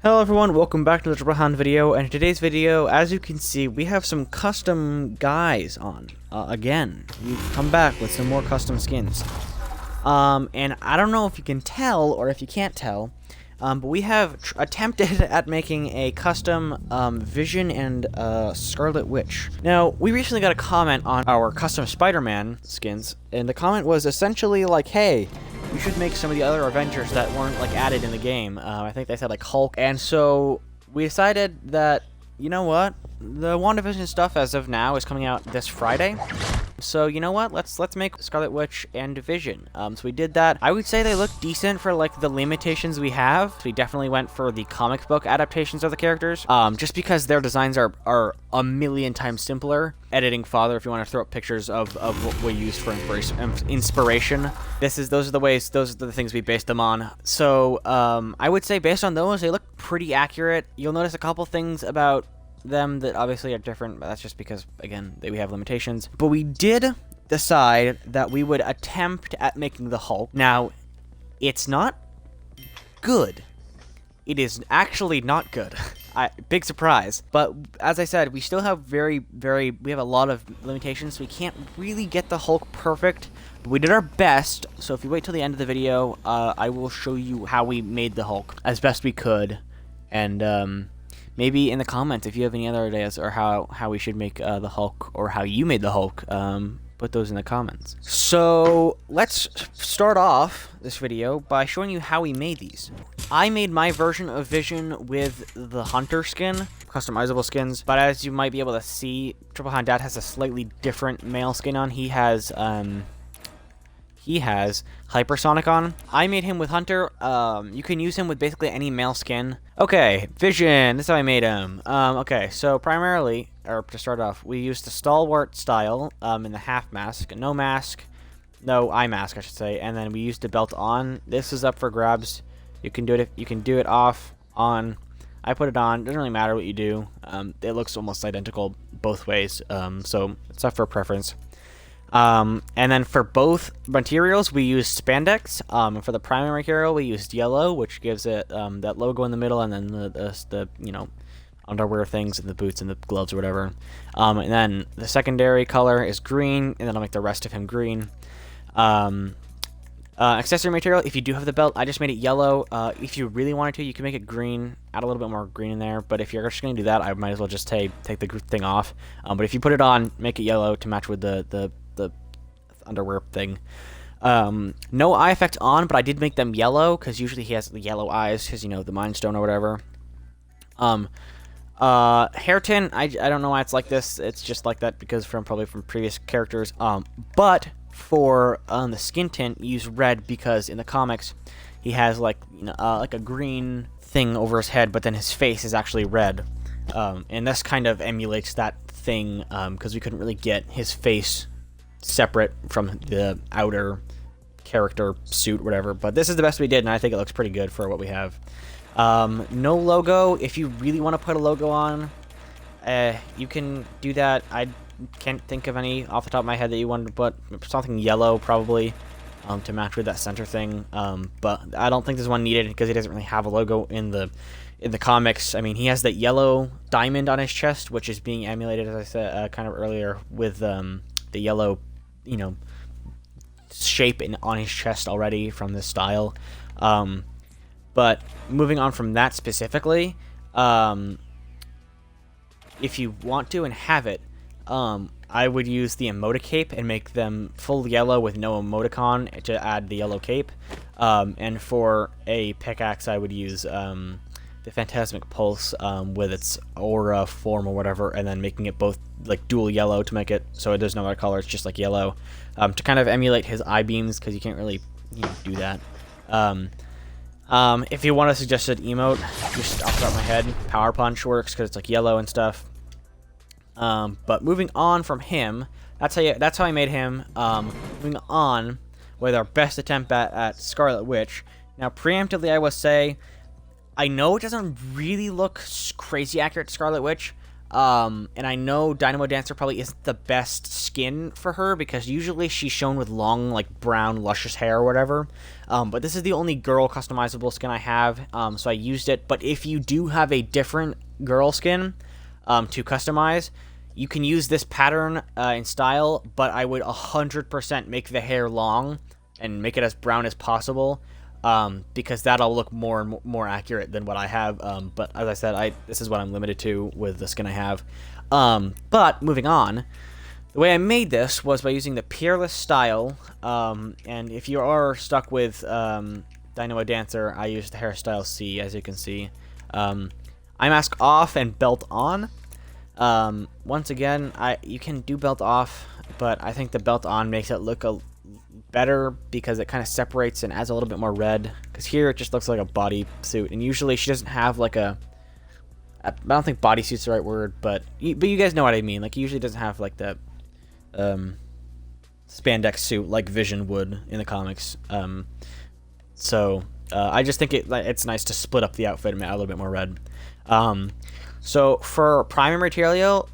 Hello everyone, welcome back to the Triple Hound video, and in today's video, as you can see, we have some custom guys on. Again, we've come back with some more custom skins. And I don't know if you can tell, or if you can't tell, but we have attempted at making a custom Vision and Scarlet Witch. Now, we recently got a comment on our custom Spider-Man skins, and the comment was essentially like, hey, you should make some of the other Avengers that weren't like added in the game. I think they said like Hulk, and so we decided that, you know what, the WandaVision stuff as of now is coming out this Friday. So you know what, let's make Scarlet Witch and Vision. So we did that. I would say they look decent for like the limitations we have. We definitely went for the comic book adaptations of the characters, just because their designs are a million times simpler. Editing fodder if you want to throw up pictures of what we used for inspiration. Those are the things we based them on. So I would say based on those, they look pretty accurate. You'll notice a couple things about them that obviously are different, but that's just because, again, we have limitations. But we did decide that we would attempt at making the Hulk. Now, it's not good. It is actually not good. Big surprise. But as I said, we still have we have a lot of limitations, so we can't really get the Hulk perfect. But we did our best, so if you wait till the end of the video, I will show you how we made the Hulk as best we could. And maybe in the comments, if you have any other ideas or how we should make the Hulk, or how you made the Hulk, put those in the comments. So let's start off this video by showing you how we made these. I made my version of Vision with the Hunter skin, customizable skins, but as you might be able to see, Triple Hound Dad has a slightly different male skin on. He has Hypersonic on. I made him with Hunter. You can use him with basically any male skin. Okay, Vision, this is how I made him. Okay, so primarily, or to start off, we used the Stalwart style in the half mask, no eye mask, I should say, and then we used the belt on. This is up for grabs. You can do it off, on. I put it on, doesn't really matter what you do. It looks almost identical both ways, so it's up for preference. And then for both materials, we used spandex. For the primary material, we used yellow, which gives it that logo in the middle, and then the underwear things and the boots and the gloves or whatever. And then the secondary color is green, and then I'll make the rest of him green. Accessory material, if you do have the belt, I just made it yellow. If you really wanted to, you can make it green, add a little bit more green in there, but if you're just going to do that, I might as well just take the thing off. But if you put it on, make it yellow to match with the underwear thing. No eye effect on, but I did make them yellow, because usually he has the yellow eyes, because, you know, the Mind Stone or whatever. Hair tin, I don't know why it's like this. It's just like that because probably from previous characters. But for the skin tint, use red, because in the comics he has like a green thing over his head, but then his face is actually red. And this kind of emulates that thing, because we couldn't really get his face separate from the outer character suit, whatever. But this is the best we did, and I think it looks pretty good for what we have. No logo. If you really want to put a logo on, you can do that. I can't think of any off the top of my head that you wanted to put. Something yellow, probably, to match with that center thing. But I don't think there's one needed, because he doesn't really have a logo in the comics. I mean, he has that yellow diamond on his chest, which is being emulated, as I said kind of earlier, with the yellow, shape on his chest already from this style. But moving on from that specifically, if you want to and have it, I would use the emoticape and make them full yellow with no emoticon to add the yellow cape. And for a pickaxe, I would use the Phantasmic Pulse with its aura form or whatever, and then making it both like dual yellow to make it so there's no other color, it's just like yellow, to kind of emulate his eye beams, because you can't really do that. If you want a suggested emote, just off the top of my head, Power Punch works, because it's like yellow and stuff. But moving on from him, that's how I made him. Moving on with our best attempt at Scarlet Witch. Now, preemptively, I will say, I know it doesn't really look crazy accurate to Scarlet Witch, And I know Dynamo Dancer probably isn't the best skin for her because usually she's shown with long, like, brown, luscious hair or whatever. But this is the only girl customizable skin I have, so I used it. But if you do have a different girl skin to customize, you can use this pattern in style, but I would 100% make the hair long and make it as brown as possible. Because that'll look more accurate than what I have. But as I said, this is what I'm limited to with the skin I have. But moving on, the way I made this was by using the Peerless style. And if you are stuck with Dynamo Dancer, I used the hairstyle C, as you can see. Eye mask off and belt on. Once again, you can do belt off, but I think the belt on makes it look better because it kind of separates and adds a little bit more red, because here it just looks like a bodysuit, and usually she doesn't have like I don't think bodysuit's the right word, but you guys know what I mean. Like, he usually doesn't have like the spandex suit like Vision would in the comics. So I just think it's nice to split up the outfit and add a little bit more red. So for primary material,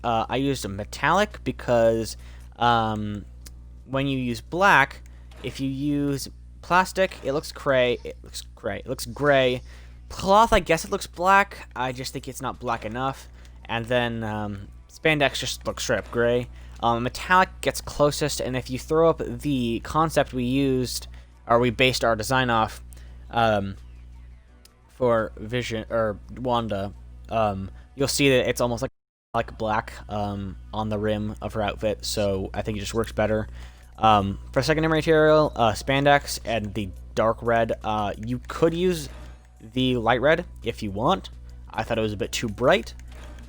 I used a metallic because when you use black, if you use plastic, it looks gray. It looks gray. Cloth, I guess it looks black. I just think it's not black enough. And then spandex just looks straight up gray. Metallic gets closest, and if you throw up the concept we used, or we based our design off for Vision or Wanda, you'll see that it's almost like black on the rim of her outfit. So I think it just works better. For secondary material, spandex and the dark red, you could use the light red if you want. I thought it was a bit too bright,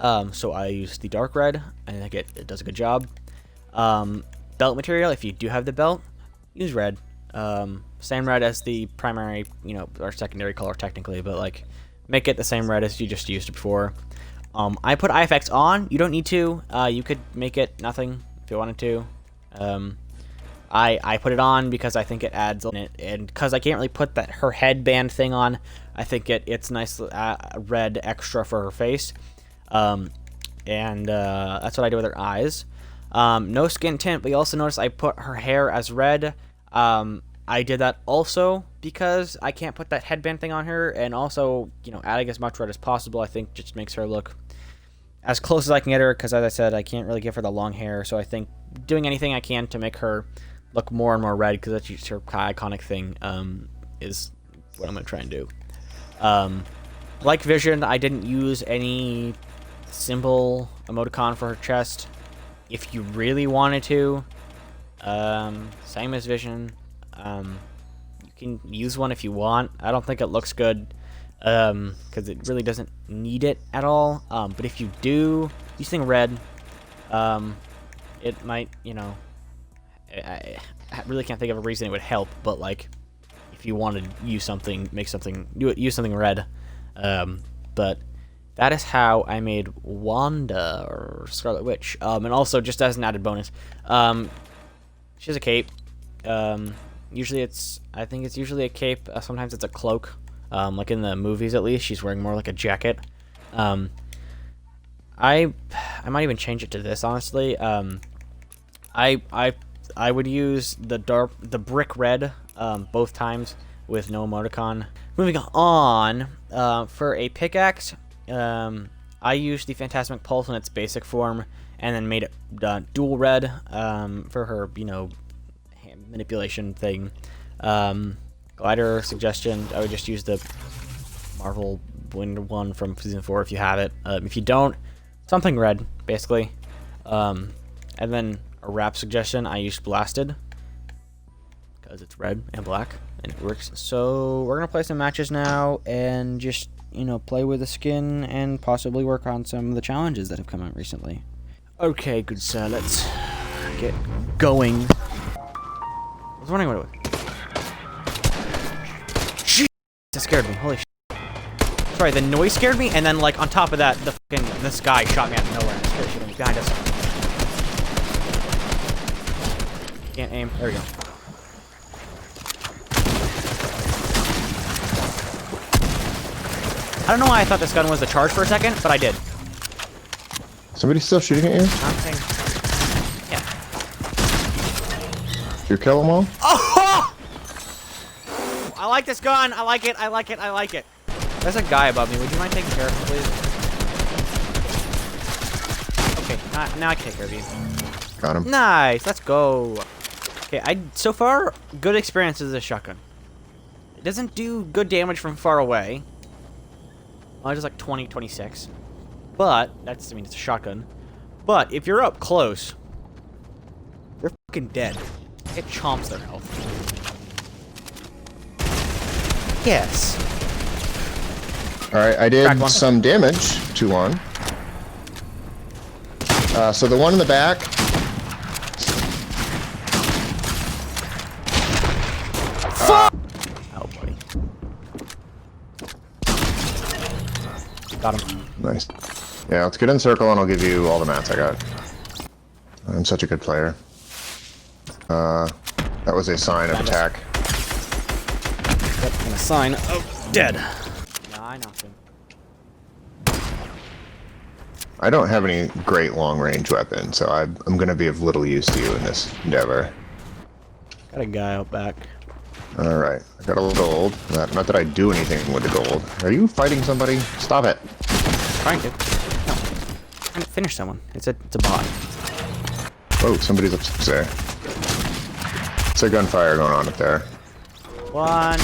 so I used the dark red. I think it does a good job. Belt material, if you do have the belt, use red. Same red as the primary, or secondary color technically, but like make it the same red as you just used it before. I put eye effects on. You don't need to. You could make it nothing if you wanted to. I put it on because I think it adds on it, and because I can't really put her headband thing on, I think it's nice red extra for her face. And that's what I do with her eyes. No skin tint, but you also notice I put her hair as red. I did that also because I can't put that headband thing on her, and also, adding as much red as possible, I think just makes her look as close as I can get her, because as I said, I can't really give her the long hair, so I think doing anything I can to make her look more and more red, because that's just her iconic thing, is what I'm going to try and do. Like Vision, I didn't use any symbol emoticon for her chest. If you really wanted to, same as Vision, you can use one if you want. I don't think it looks good, because it really doesn't need it at all. But if you do, using red, it might, I really can't think of a reason it would help, but like, if you want to use something, use something red. But that is how I made Wanda, or Scarlet Witch. And also, just as an added bonus, she has a cape. Usually I think it's usually a cape. Sometimes it's a cloak. Like in the movies, at least, she's wearing more like a jacket. I might even change it to this, honestly. I would use the brick red both times with no emoticon. Moving on, for a pickaxe, I used the Phantasmic Pulse in its basic form, and then made it dual red for her, hand manipulation thing. Glider suggestion, I would just use the Marvel Wind one from Season 4 if you have it. If you don't, something red, basically. And then a wrap suggestion, I used Blasted, because it's red and black, and it works. So we're going to play some matches now, and just, play with the skin, and possibly work on some of the challenges that have come out recently. Okay, good sir, let's get going. I was wondering what it was. That scared me, holy shit. Sorry, the noise scared me, and then, like, on top of that, this guy shot me out of nowhere. Scared shit out of me. Behind us. Can't aim. There we go. I don't know why I thought this gun was a charge for a second, but I did. Somebody's still shooting at you? Nothing. Yeah. Did you kill them all? Oh! I like this gun. I like it. I like it. I like it. There's a guy above me. Would you mind taking care of him, please? Okay, now I can take care of you. Got him. Nice. Let's go. Okay, so far, good experience with this shotgun. It doesn't do good damage from far away. Well, it's like 20, 26. But, I mean, it's a shotgun. But, if you're up close, you're fucking dead. It chomps their health. Yes. Alright, I did some damage to one. So the one in the back... Fuck! Oh, buddy. Got him. Nice. Yeah, let's get in circle and I'll give you all the mats I got. I'm such a good player. That was a sign of attack. Yep, and a sign of dead. Yeah, I knocked him. I don't have any great long-range weapons, so I'm going to be of little use to you in this endeavor. Got a guy out back. Alright, I got a little gold. Not that I do anything with the gold. Are you fighting somebody? Stop it. Trying to. No. Trying to finish someone. It's a bot. Oh, somebody's upstairs there. It's a gunfire going on up there. 1,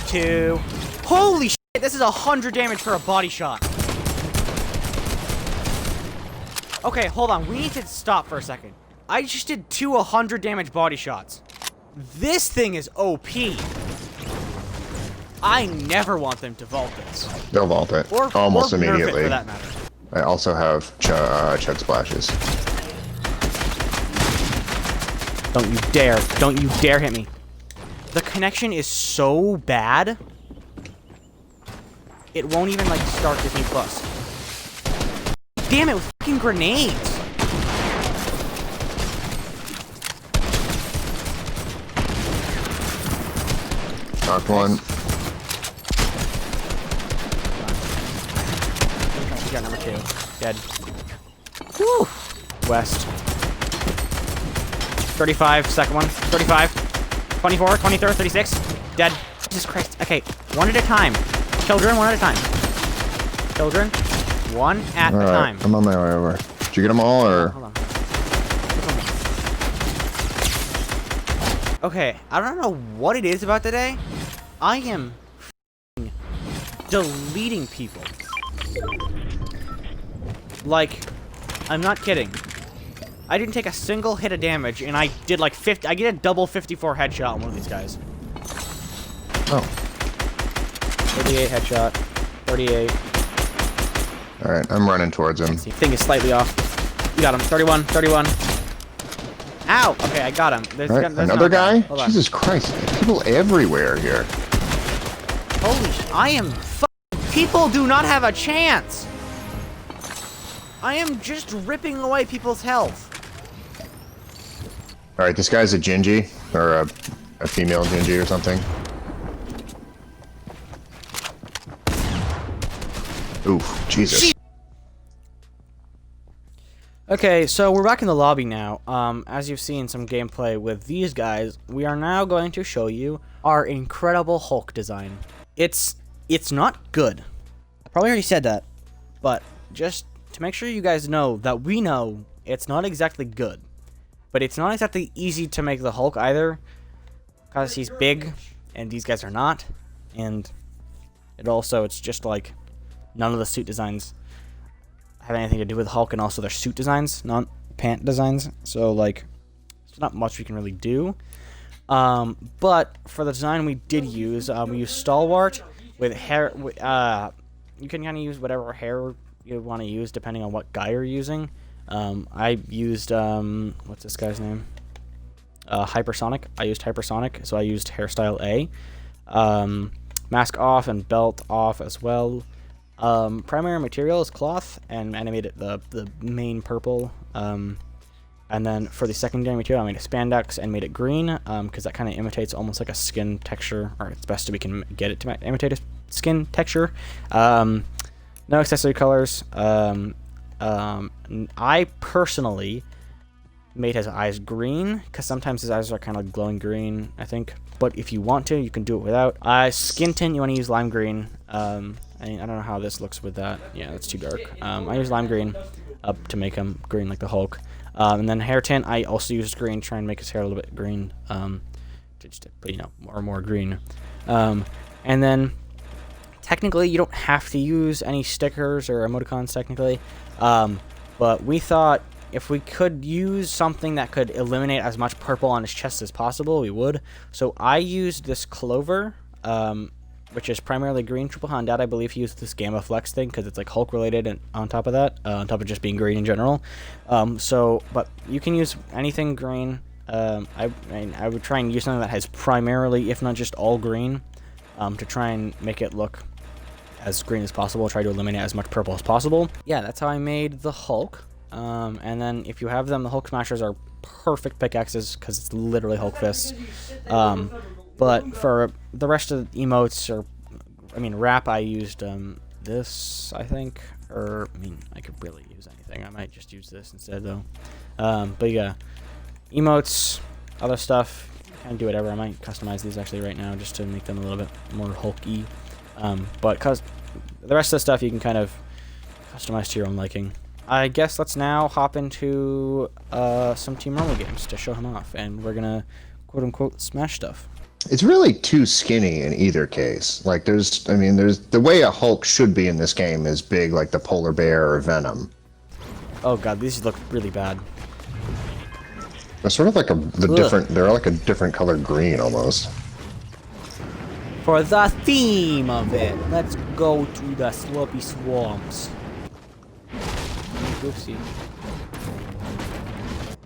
2. Holy shit! This is 100 damage for a body shot. Okay, hold on. We need to stop for a second. I just did 2 100 damage body shots. This thing is OP. I never want them to vault this. They'll vault it. or Almost nerf immediately. it for that matter. I also have chug splashes. Don't you dare hit me. The connection is so bad. It won't even like start Disney Plus. Damn it with fucking grenades. Knocked one. We got number 2. Dead. Woo! West. 35, second one. 35. 24, 23, 36. Dead. Jesus Christ. Okay, one at a time. Children, one at a time. Children, one at a time. I'm on my way over. Did you get them all, or? Hold on. Okay, I don't know what it is about today. I am deleting people. Like, I'm not kidding. I didn't take a single hit of damage, and I did like 50. I get a double 54 headshot on one of these guys. Oh. 38 headshot. 38. Alright, I'm running towards him. Thing is slightly off. You got him. 31. 31. Ow! Okay, I got him. There's another guy? Jesus Christ. People everywhere here. Holy I am people do not have a chance! I am just ripping away people's health. Alright, this guy's a Gingy, or a female Gingy or something. Oof, Jesus. Okay, so we're back in the lobby now. As you've seen some gameplay with these guys, we are now going to show you our incredible Hulk design. It's not good. I probably already said that, but just to make sure you guys know that we know it's not exactly good. But it's not exactly easy to make the Hulk either, because he's big, and these guys are not. And it's just like, none of the suit designs have anything to do with Hulk, and also their suit designs, not pant designs. So, like, there's not much we can really do. But for the design we did use, we used Stalwart with hair. You can kind of use whatever hair you want to use depending on what guy you're using. I used what's this guy's name? Hypersonic. I used Hypersonic, so I used hairstyle A. Mask off and belt off as well. Primary material is cloth, and I made it the main purple. And then for the secondary material, I made a spandex and made it green, because that kind of imitates almost like a skin texture, or it's best if we can get it to imitate a skin texture. No accessory colors. I personally made his eyes green, because sometimes his eyes are kind of like glowing green, I think. But if you want to, you can do it without. Skin tint, you want to use lime green. I don't know how this looks with that. Yeah, that's too dark. I use lime green to make him green like the Hulk. And then hair tint, I also used green, try and make his hair a little bit green, more green. And then technically, you don't have to use any stickers or emoticons technically, but we thought if we could use something that could eliminate as much purple on his chest as possible, we would. So I used this clover, which is primarily green. Triple Dad, I believe, he used this Gamma Flex thing because it's like Hulk related, and on top of that, on top of just being green in general. But you can use anything green. I would try and use something that has primarily, if not just all green, to try and make it look as green as possible. Try to eliminate as much purple as possible. Yeah, that's how I made the Hulk. And then if you have them, the Hulk Smashers are perfect pickaxes because it's literally Hulk fists. But for the rest of the emotes, wrap, I used this, I think. I could really use anything. I might just use this instead, though. But yeah, emotes, other stuff, kind of do whatever. I might customize these actually right now just to make them a little bit more Hulky. But the rest of the stuff you can kind of customize to your own liking. I guess let's now hop into some Team Rumble games to show him off, and we're gonna quote-unquote smash stuff. It's really too skinny in either case. Like, there's the way a Hulk should be in this game is big, like the polar bear or Venom. Oh god, these look really bad. They're sort of like they're like a different color green almost. For the theme of it, let's go to the Slurpy Swamps. Oopsie.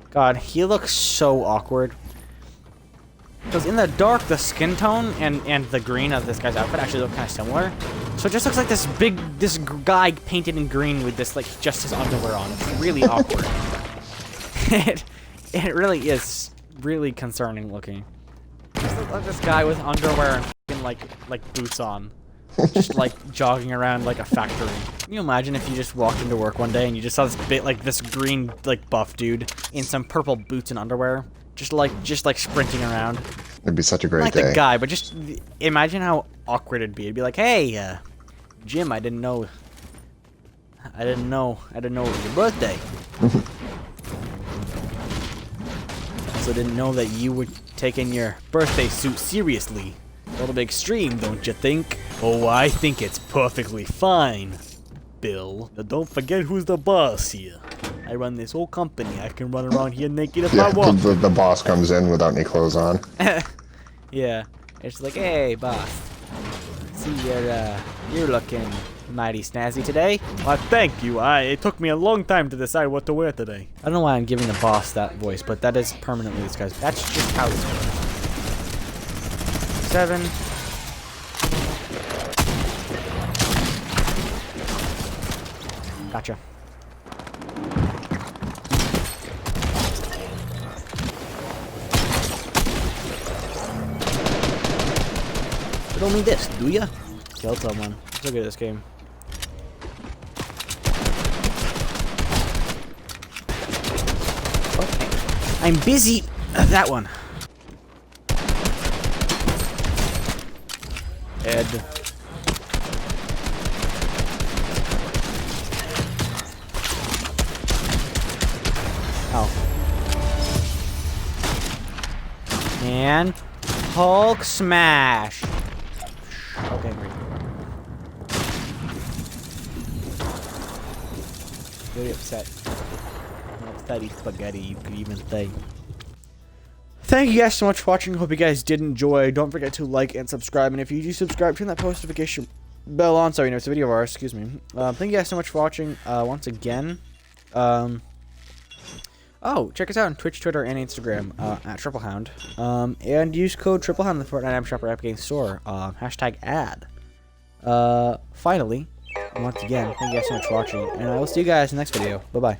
God, he looks so awkward. Because in the dark, the skin tone and the green of this guy's outfit actually look kind of similar. So it just looks like this guy painted in green with this, like, just his underwear on. It's really awkward. It really is really concerning looking. Just look like this guy with underwear and like boots on. Just like jogging around like a factory. Can you imagine if you just walked into work one day and you just saw this green buff dude in some purple boots and underwear, just like sprinting around? It'd be such a great day. Like the guy, but just imagine how awkward it'd be. It'd be like, hey, Jim, I didn't know it was your birthday. Also didn't know that you were taking your birthday suit seriously. A little bit extreme, don't you think? Oh, I think it's perfectly fine, Bill. Now don't forget who's the boss here. I run this whole company. I can run around here naked if I want. The boss comes in without any clothes on. Yeah. It's like, hey, boss. See, you're looking mighty snazzy today. Why, thank you. It took me a long time to decide what to wear today. I don't know why I'm giving the boss that voice, but that is permanently this guy's. That's just how this works. 7. Gotcha. You don't need this, do ya? Killed someone. I'm so good at this game. Okay. I'm busy. That one. Ed. Oh. And Hulk smash. Okay, great. Very upset. Upsetty spaghetti, you could even say. Thank you guys so much for watching. Hope you guys did enjoy. Don't forget to like and subscribe. And if you do subscribe, turn that post notification bell on so you know it's a video of ours. Excuse me. Thank you guys so much for watching. Once again. Oh, check us out on Twitch, Twitter, and Instagram at TripleHound. And use code TripleHound in the Fortnite App Shopper Epic Games Store. Hashtag ad. Finally, once again, thank you guys so much for watching. And I will see you guys in the next video. Bye-bye.